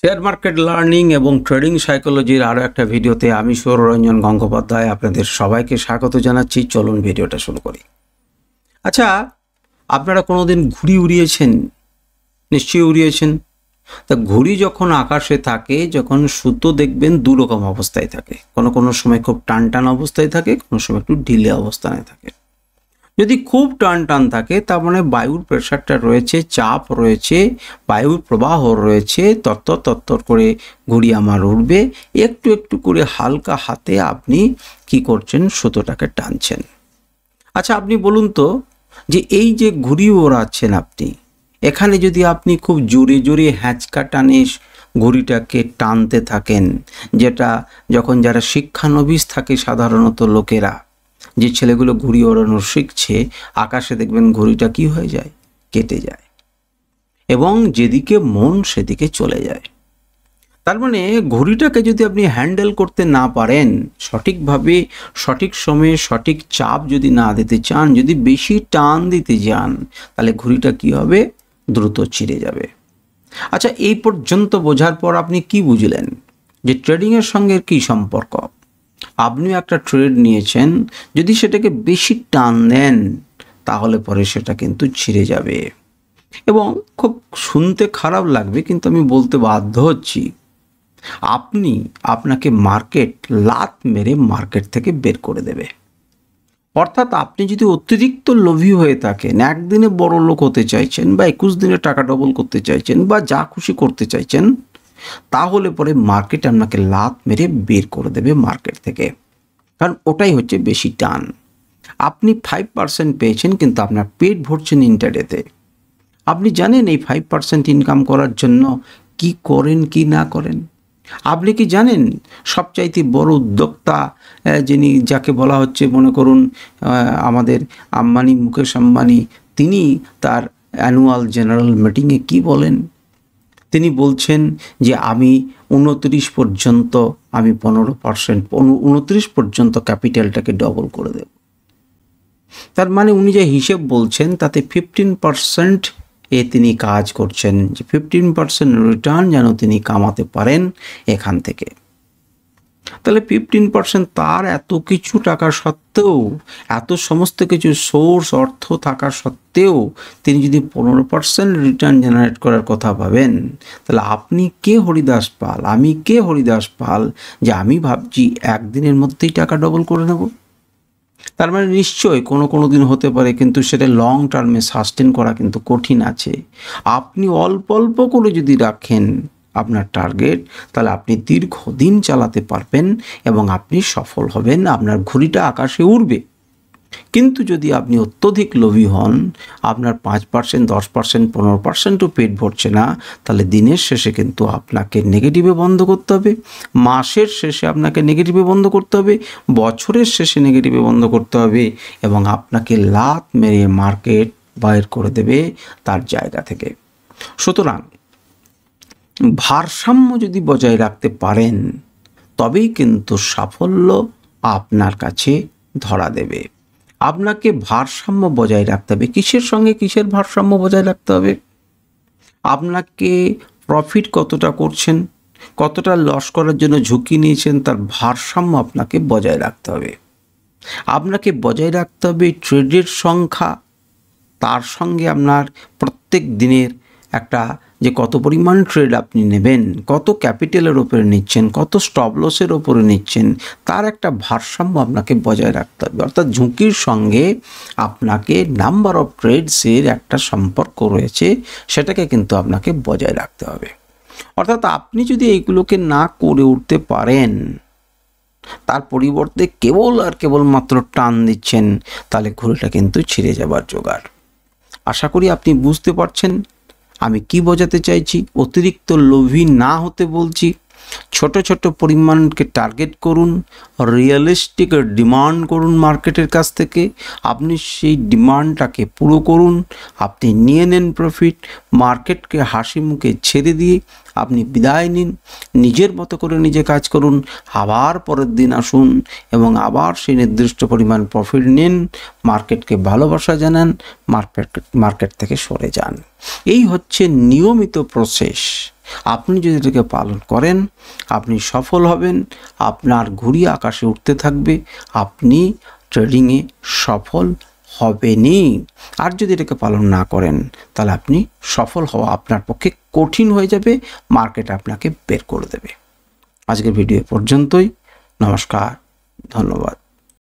Share market learning এবং trading সাইকোলজির আরও একটা ভিডিওতে আমি সৌররঞ্জন গঙ্গোপাধ্যায় আপনাদের সবাইকে স্বাগত জানাচ্ছি। চলুন ভিডিওটা শুরু করি। আচ্ছা, আপনারা কোনোদিন ঘুড়ি উড়িয়েছেন? নিশ্চয়ই উড়িয়েছেন। তা ঘুড়ি যখন আকাশে থাকে, যখন সুতো দেখবেন দু রকম অবস্থায় থাকে। কোনো সময় খুব টান টান অবস্থায় থাকে, কোনো সময় একটু ঢিলে অবস্থায় থাকে। যদি খুব টান টান থাকে তার মানে বায়ুর প্রেশারটা রয়েছে, চাপ রয়েছে, বায়ুর প্রবাহ রয়েছে, তত্তর করে ঘুড়ি আমার উঠবে। একটু একটু করে হালকা হাতে আপনি কি করছেন, সুতোটাকে টানছেন। আচ্ছা, আপনি বলুন তো যে এই যে ঘুড়ি ওড়াচ্ছেন আপনি, এখানে যদি আপনি খুব জোরে জোরে হ্যাঁচকা টানে ঘুড়িটাকে টানতে থাকেন, যেটা যখন যারা শিক্ষানবিশ থাকে সাধারণত লোকেরা, যে ছেলেগুলো ঘুড়ি ওড়ানো শিখছে, আকাশে দেখবেন ঘুড়িটা কি হয়ে যায়, কেটে যায় এবং যেদিকে মন সেদিকে চলে যায়। তার মানে ঘুড়িটাকে যদি আপনি হ্যান্ডেল করতে না পারেন, সঠিকভাবে সঠিক সময়ে সঠিক চাপ যদি না দিতে চান, যদি বেশি টান দিতে যান, তাহলে ঘুড়িটা কি হবে, দ্রুত ছিঁড়ে যাবে। আচ্ছা, এই পর্যন্ত বোঝার পর আপনি কি বুঝলেন যে ট্রেডিংয়ের সঙ্গে কি সম্পর্ক? আপনি একটা ট্রেড নিয়েছেন, যদি সেটাকে বেশি টান দেন তাহলে পরে সেটা কিন্তু ছিঁড়ে যাবে। এবং খুব শুনতে খারাপ লাগবে, কিন্তু আমি বলতে বাধ্য হচ্ছি, আপনাকে মার্কেট লাত মেরে মার্কেট থেকে বের করে দেবে। অর্থাৎ আপনি যদি অতিরিক্ত লোভী হয়ে থাকেন, একদিনে বড় লোক হতে চাইছেন বা 21 দিনে টাকা ডবল করতে চাইছেন বা যা খুশি করতে চাইছেন, তাহলে পরে মার্কেট আপনাকে লাত মেরে বের করে দেবে মার্কেট থেকে। কারণ ওটাই হচ্ছে বেশি টান। আপনি 5% পেয়েছেন, কিন্তু আপনার পেট ভরছেন ইন্টারডেতে। আপনি জানেন এই 5% ইনকাম করার জন্য কি করেন কি না করেন? আপনি কি জানেন সবচাইতে বড় উদ্যোক্তা যিনি, যাকে বলা হচ্ছে, মনে করুন আমাদের আম্বানি, মুকেশ আম্বানি, তিনি তার অ্যানুয়াল জেনারেল মিটিংয়ে কি বলেন? তিনি বলছেন যে আমি 29 পর্যন্ত, আমি 15%, 29 পর্যন্ত ক্যাপিটালটাকে ডবল করে দেব। তার মানে উনি যে হিসেব বলছেন তাতে 15% তিনি কাজ করছেন, যে 15% রিটার্ন যেন তিনি কামাতে পারেন এখান থেকে। তাহলে 15% তার এত কিছু টাকা সত্ত্বেও, এত সমস্ত কিছু সোর্স অর্থ থাকা সত্ত্বেও তিনি যদি 15% রিটার্ন জেনারেট করার কথা ভাবেন, তাহলে আপনি কে হরিদাস পাল, আমি কে হরিদাস পাল, যে আমি ভাবছি একদিনের মধ্যেই টাকা ডবল করে নেব? তার মানে নিশ্চয়ই কোনো দিন হতে পারে, কিন্তু সেটা লং টার্মে সাস্টেন করা কিন্তু কঠিন আছে। আপনি অল্প অল্প করে যদি রাখেন আপনার টার্গেট, তাহলে আপনি দীর্ঘদিন চালাতে পারবেন এবং আপনি সফল হবেন, আপনার ঘুড়িটা আকাশে উড়বে। কিন্তু যদি আপনি অত্যধিক লোভী হন, আপনার 5%, 10%, 15%ও পেট ভরছে না, তাহলে দিনের শেষে কিন্তু আপনাকে নেগেটিভে বন্ধ করতে হবে, মাসের শেষে আপনাকে নেগেটিভে বন্ধ করতে হবে, বছরের শেষে নেগেটিভে বন্ধ করতে হবে, এবং আপনাকে লাত মেরে মার্কেট বাইর করে দেবে তার জায়গা থেকে। সুতরাং ভারসাম্য যদি বজায় রাখতে পারেন, তবেই কিন্তু সাফল্য আপনার কাছে ধরা দেবে। আপনাকে ভারসাম্য বজায় রাখতে হবে। কিসের সঙ্গে কিসের ভারসাম্য বজায় রাখতে হবে? আপনাকে প্রফিট কতটা করছেন, কতটা লস করার জন্য ঝুঁকি নিয়েছেন, তার ভারসাম্য আপনাকে বজায় রাখতে হবে। আপনাকে বজায় রাখতে হবে ট্রেডের সংখ্যা, তার সঙ্গে আপনার প্রত্যেক দিনের একটা, যে কত পরিমাণ ট্রেড আপনি নেবেন, কত ক্যাপিটালের ওপরে নিচ্ছেন, কত স্টপ লসের ওপরে নিচ্ছেন, তার একটা ভারসাম্য আপনাকে বজায় রাখতে হবে। অর্থাৎ ঝুঁকির সঙ্গে আপনাকে নাম্বার অফ ট্রেডসের একটা সম্পর্ক রয়েছে, সেটাকে কিন্তু আপনাকে বজায় রাখতে হবে। অর্থাৎ আপনি যদি এইগুলোকে না করে উঠতে পারেন, তার পরিবর্তে কেবলমাত্র টান দিচ্ছেন, তাহলে ঘুড়িটা কিন্তু ছিঁড়ে যাবার জোগাড়। আশা করি আপনি বুঝতে পারছেন আমি কি বোঝাতে চাইছি। অতিরিক্ত লোভী না হতে বলছি। ছোট ছোট পরিমাণকে টার্গেট করুন, রিয়েলিস্টিক ডিমান্ড করুন মার্কেটের কাছ থেকে, আপনি সেই ডিমান্ডটাকে পুরো করুন, আপনি নিয়ে নেন প্রফিট, মার্কেটকে হাসি মুখে ছেড়ে দিয়ে আপনি বিদায় নিন, নিজের মতো করে নিজে কাজ করুন, আবার পরের দিন আসুন এবং আবার সেই নির্দিষ্ট পরিমাণ প্রফিট নিন, মার্কেটকে ভালোবাসা জানান, মার্কেট থেকে সরে যান। এই হচ্ছে নিয়মিত প্রসেস। আপনি যদি এটাকে পালন করেন আপনি সফল হবেন, আপনার ঘুড়ি আকাশে উঠতে থাকবে, আপনি ট্রেডিংয়ে সফল হবেনই। আর যদি এটাকে পালন না করেন তাহলে আপনি সফল হওয়া আপনার পক্ষে কঠিন হয়ে যাবে, মার্কেট আপনাকে বের করে দেবে। আজকের ভিডিও পর্যন্তই। নমস্কার, ধন্যবাদ।